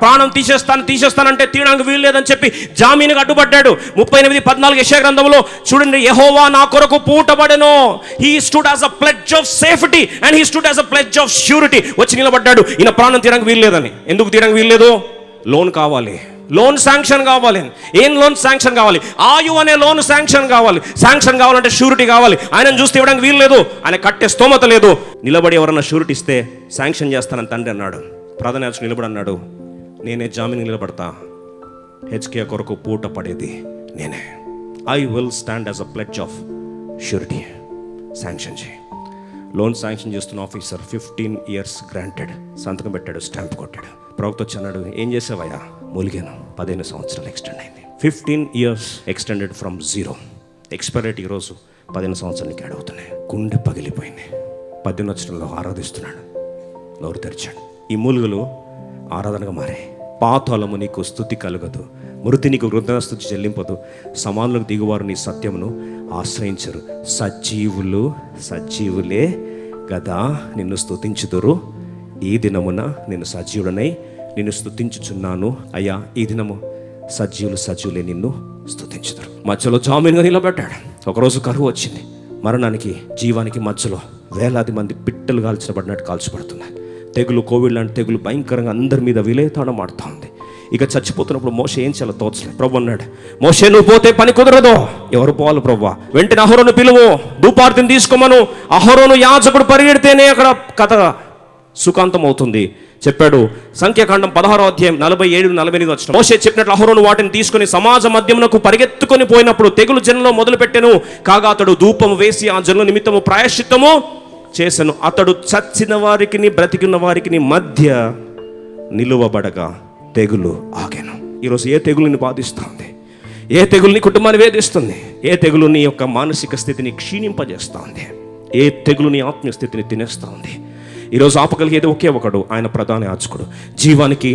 ప్రాణం తీసేస్తానంటే తీయడానికి వీలు లేదని చెప్పి జామీనుగా అడ్డుపడ్డాడు. 38:14 యెషయా గ్రంథంలో చూడండి, యెహోవా నా కొరకు పూటబడెను. He stood as a pledge of safety and he stood as a pledge of surety. వచ్చి నిలబడ్డాడు, ఈయన ప్రాణం తీయడానికి వీలు లేదని. ఎందుకు తీయడానికి వీలు లేదు? లోన్ కావాలి, లోన్ శాంక్షన్ కావాలి. ఏం లోన్ శాంక్షన్ కావాలి? ఆయు అనే లోన్ శాంక్షన్ కావాలి. శాంక్షన్ కావాలంటే షూరిటీ కావాలి. ఆయనను చూస్తే ఇవ్వడానికి వీలు లేదు, ఆయన కట్టే స్తోమత లేదు. నిలబడి ఎవరన్నా షూరిటీ ఇస్తే శాంక్షన్ చేస్తానని తండ్రి అన్నాడు. ప్రధాన యాజకుడు నిలబడి అన్నాడు, నేనే జామీన్ నిలబడతా, హెచ్కే కొరకు పూట పడేది నేనే. I will stand as a pledge of surety. Sanction చేయి. లోన్ శాంక్షన్ చేస్తున్న ఆఫీసర్ 15 years గ్రాంటెడ్ సంతకం పెట్టాడు, స్టాంప్ కొట్టాడు. ప్రవక్త వచ్చి అన్నాడు, ఏం చేసావయ్యా? మూలిగాను. 15 సంవత్సరాలు ఎక్స్టెండ్ అయింది. 15 years ఎక్స్టెండెడ్ ఫ్రమ్ 0. ఎక్స్పైరేట్ ఈరోజు 15 సంవత్సరాలకి యాడ్ అవుతున్నాయి. గుండె పగిలిపోయింది. 18 ఆరాధిస్తున్నాడు, నోరు తెరిచాడు. ఈ మూలుగులు ఆరాధనగా మారాయి. పాతాళము నీకు స్తుతి కలుగదు, మృతి నీకు కృతజ్ఞతాస్తుతి చెల్లింపదు, సమానులకు దిగువారు నీ సత్యమును ఆశ్రయించరు. సజీవులే గదా నిన్ను స్తుతించుదురు. ఈ దినమున నేను సజీవుడనై నిన్ను స్తుతించుచున్నాను అయ్యా. ఈ దినము సజీవులే నిన్ను స్తుతించుదురు. మధ్యలో జామీన్గా నిలబడ్డాడు. ఒకరోజు కరువు వచ్చింది. మరణానికి జీవానికి మధ్యలో వేలాది మంది పిట్టలు కాల్చబడినట్టు కాల్చబడుతున్నాయి. తెగులు, కోవిడ్ లాంటి తెగులు భయంకరంగా అందరి మీద విలేతాళం ఆడుతూ ఉంది. ఇక చచ్చిపోతున్నప్పుడు మోషే ఏం చేయాలో తోచలేదు. ప్రభు అన్నాడు, మోషే నువ్వు పోతే పని కుదరదు. ఎవరు పోవాలి ప్రభు? వెంటనే అహరోను పిలువు, ధూపార్తిని తీసుకోమను. అహరోను యాజకుడు పరిగెడితేనే అక్కడ కథ సుఖాంతం అవుతుంది చెప్పాడు. సంఖ్యాకాండం 16:47-48 మోషే చెప్పినట్లు అహరోను వాటిని తీసుకుని సమాజ మధ్యమునకు పరిగెత్తుకొని పోయినప్పుడు తెగులు జనంలో మొదలు పెట్టెను. కాగా అతడు ధూపము వేసి ఆ జనుల నిమిత్తము ప్రాయశ్చిత్తము చేసెను. అతడు చచ్చిన వారికి బ్రతికిన వారికి మధ్య నిలువబడగా తెగులు ఆగెను. ఈరోజు ఏ తెగులుని బాధిస్తుంది? ఏ తెగులుని కుటుంబాన్ని వేధిస్తుంది? ఏ తెగులు నీ యొక్క మానసిక స్థితిని క్షీణింపజేస్తుంది? ఏ తెగులు నీ ఆత్మీయ స్థితిని తినేస్తుంది? ఈరోజు ఆపగలిగేది ఒకే ఒకడు, ఆయన ప్రధాన యాజకుడు. జీవానికి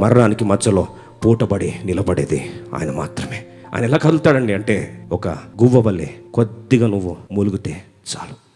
మరణానికి మధ్యలో పూటబడి నిలబడేది ఆయన మాత్రమే. ఆయన ఎలా కదులుతాడండి అంటే, ఒక గువ్వ వల్లే కొద్దిగా నువ్వు మూలుగితే చాలు.